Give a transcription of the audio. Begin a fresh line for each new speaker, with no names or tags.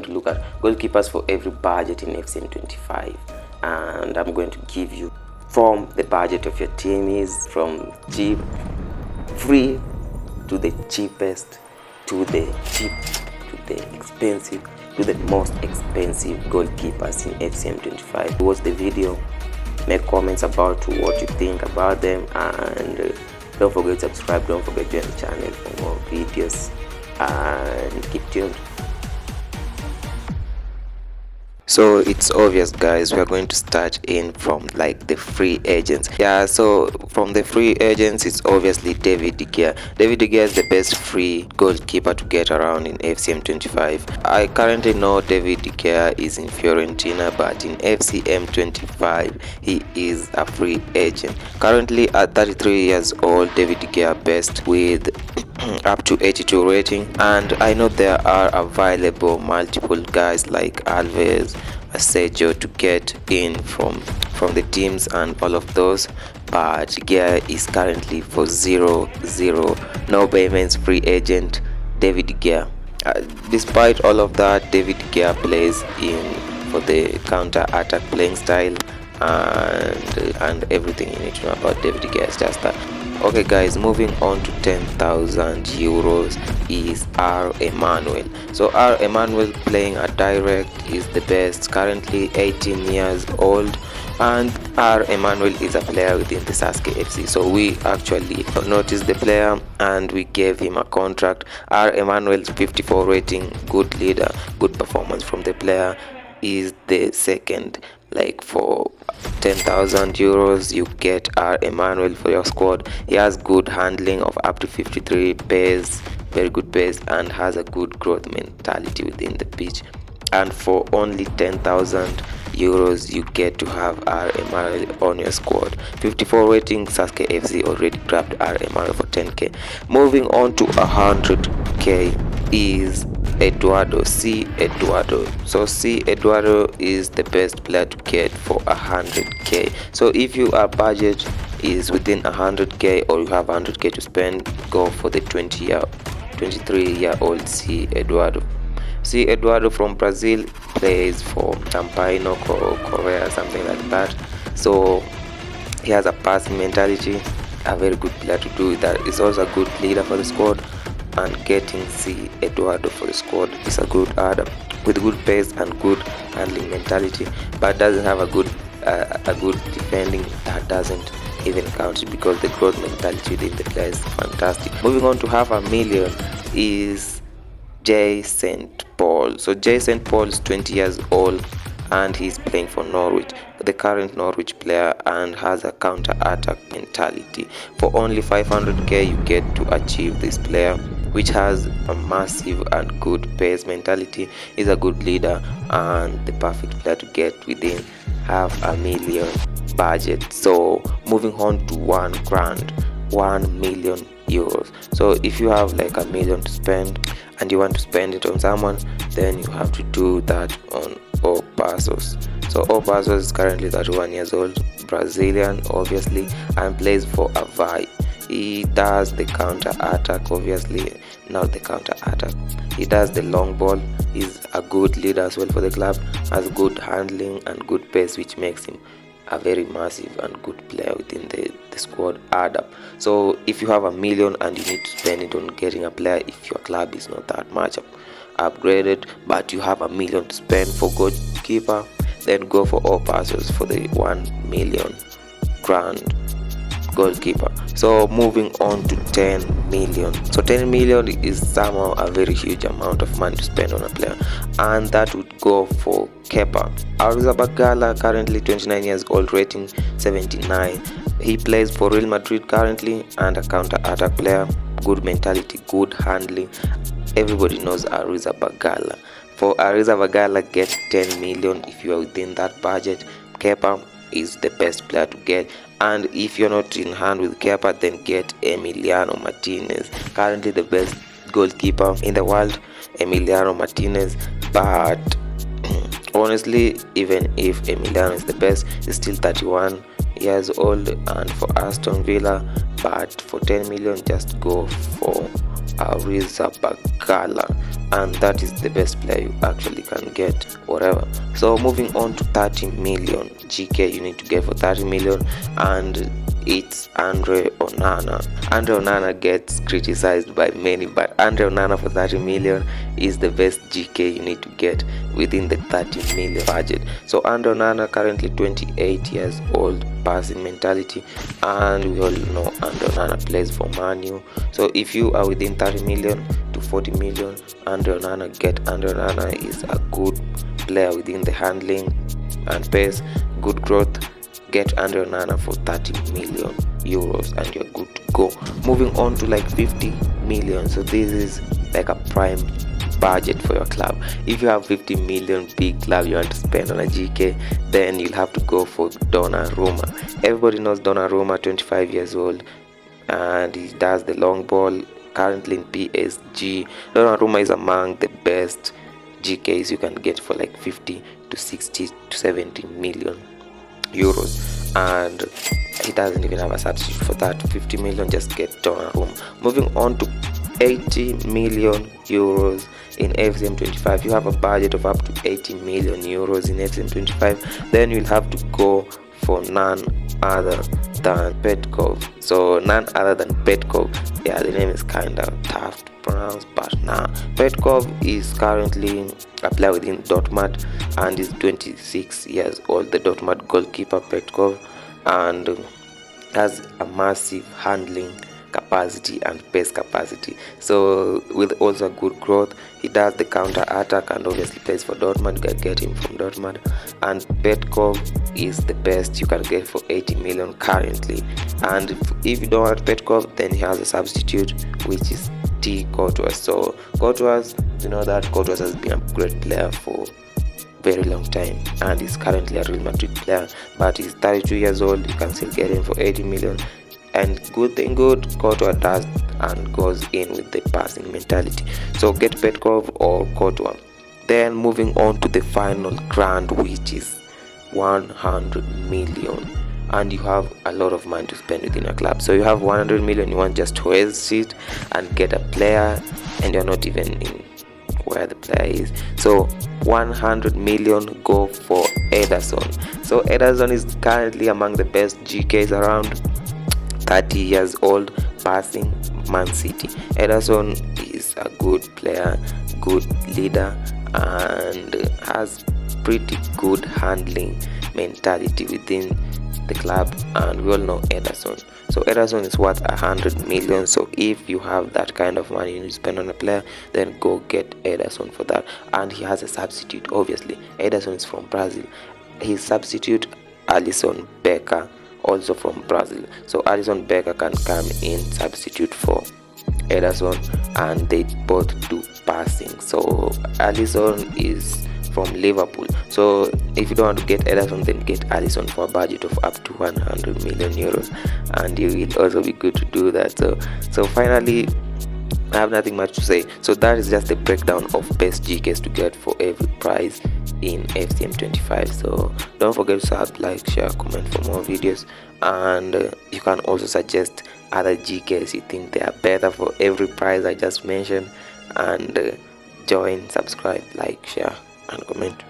going to look at goalkeepers for every budget in FCM 25, and I'm going to give you from the budget of your team is from cheap, free, to the cheapest, to the cheap, to the expensive, to the most expensive goalkeepers in FCM 25. Watch the video, make comments about what you think about them, and don't forget to subscribe, don't forget to join the channel for more videos, and keep tuned. So it's obvious, guys, we are going to start in from like the free agents. Yeah, so from the free agents, it's obviously David De Gea. David De Gea is the best free goalkeeper to get around in FCM 25. I currently know David De Gea is in Fiorentina, but in FCM 25 he is a free agent. Currently at 33 years old, David De Gea best with up to 82 rating, and I know there are available multiple guys like Alves, Sergio to get in from the teams and all of those, but Gea is currently for 0-0, no payments, free agent David De Gea. Despite all of that, David De Gea plays in for the counter attack playing style, and everything you need to know about David De Gea is just that. Okay guys, moving on to 10,000 euros is Emmanuel. So Emmanuel playing a direct is the best, currently 18 years old, and Emmanuel is a player within the SASKE FC. So we actually noticed the player and we gave him a contract. Emmanuel's 54 rating, good leader, good performance from the player, is the second. Like for 10,000 euros you get Emmanuel for your squad. He has good handling of up to 53 pace, very good pace, and has a good growth mentality within the pitch. And for only 10,000 euros you get to have Emmanuel on your squad. 54 rating, SASKE FC already grabbed Emmanuel for 10k. Moving on to 100k is Eduardo, Eduardo. So Eduardo is the best player to get for 100k. So if your budget is within 100k or you have 100k to spend, go for the 23-year-old Eduardo. Eduardo from Brazil, plays for Tampino, Korea, something like that. So he has a passing mentality, a very good player to do that. He's also a good leader for the squad, and getting Eduardo for the squad is a good adder with good pace and good handling mentality, but doesn't have a good defending. That doesn't even count because the growth mentality within the player is fantastic. Moving on to 500,000 is Jay St. Paul. So Jay St. Paul is 20 years old and he's playing for Norwich, the current Norwich player, and has a counter attack mentality. For only 500k you get to achieve this player, which has a massive and good pace mentality, is a good leader, and the perfect player to get within 500,000 budget. So moving on to 1 million euros. So if you have like $1 million to spend and you want to spend it on someone, then you have to do that on O.PASSOS. So O.PASSOS is currently 31 years old, Brazilian obviously, and plays for Avaí. He does the counter attack, obviously not the counter attack, he does the long ball. He's a good leader as well for the club, has good handling and good pace, which makes him a very massive and good player within the squad add up. So if you have $1 million and you need to spend it on getting a player, if your club is not that much upgraded but you have $1 million to spend for goalkeeper, then go for O.PASSOS for the 1 million grand goalkeeper. So moving on to 10 million. So 10 million is somehow a very huge amount of money to spend on a player, and that would go for K.ARRIZABAGALA, currently 29 years old, rating 79. He plays for Real Madrid currently, and a counter attack player, good mentality, good handling. Everybody knows Arrizabagala. For Arrizabagala, get 10 million if you are within that budget. Kepa is the best player to get, and if you're not in hand with Kepa, then get Emiliano Martinez, currently the best goalkeeper in the world, Emiliano Martinez. But honestly, even if Emiliano is the best, he's still 31 years old and for Aston Villa. But for 10 million, just go for K.ARRIZABAGALA, and that is the best player you actually can get, whatever. So moving on to 30 million GK you need to get for 30 million, and it's O.NANA. O.NANA gets criticized by many, but O.NANA for 30 million is the best GK you need to get within the 30 million budget. So O.NANA currently 28 years old, passing mentality, and we all know O.NANA plays for Manu. So if you are within 30 million to 40 million, O.NANA, get O.NANA. Is a good player within the handling and pace, good growth. Get O.NANA for 30 million euros and you're good to go. Moving on to like 50 million. So this is like a prime budget for your club. If you have 50 million big club you want to spend on a GK, then you'll have to go for Donnarumma. Everybody knows Donnarumma, 25 years old, and he does the long ball, currently in PSG. Donnarumma is among the best GKs you can get for like 50 to 60 to 70 million euros, and he doesn't even have a substitute for that. 50 million, just get Donnarumma. Moving on to 80 million euros in FCM 25. You have a budget of up to 80 million euros in FCM 25, then you'll have to go for none other than PETKOV. So none other than PETKOV. Yeah, the name is kind of tough to pronounce, but nah. PETKOV is currently a player within Dortmund and is 26 years old. The Dortmund goalkeeper PETKOV, and has a massive handling capacity and pace capacity. So with also good growth, he does the counter attack and obviously plays for Dortmund. Get him from Dortmund. And PETKOV is the best you can get for 80 million currently. And if you don't want PETKOV, then he has a substitute, which is T.Courtois. So Courtois, you know that Courtois has been a great player for very long time and is currently a Real Madrid player, but he's 32 years old. You can still get him for 80 million. And good thing Courtois does and goes in with the passing mentality. So get PETKOV or Courtois. Then moving on to the final grand, which is 100 million, and you have a lot of money to spend within a club. So you have 100 million, you want just to hesitate and get a player, and you're not even in where the player is. So 100 million, go for EDERSON. So EDERSON is currently among the best GKs around, 30 years old, passing Man City. EDERSON is a good player, good leader, and has pretty good handling mentality within the club, and we all know EDERSON. So EDERSON is worth 100 million. So if you have that kind of money you need to spend on a player, then go get EDERSON for that. And he has a substitute. Obviously EDERSON is from Brazil. His substitute, Alisson Becker, also from Brazil. So Alisson Becker can come in substitute for EDERSON, and they both do passing. So Alisson is from Liverpool. So if you don't want to get EDERSON, then get Alisson for a budget of up to 100 million euros, and you will also be good to do that. So finally, I have nothing much to say. So that is just a breakdown of best GKs to get for every prize in FCM 25. So don't forget to sub, like, share, comment for more videos, and you can also suggest other GKs you think they are better for every prize I just mentioned, and join, subscribe, like, share and comment.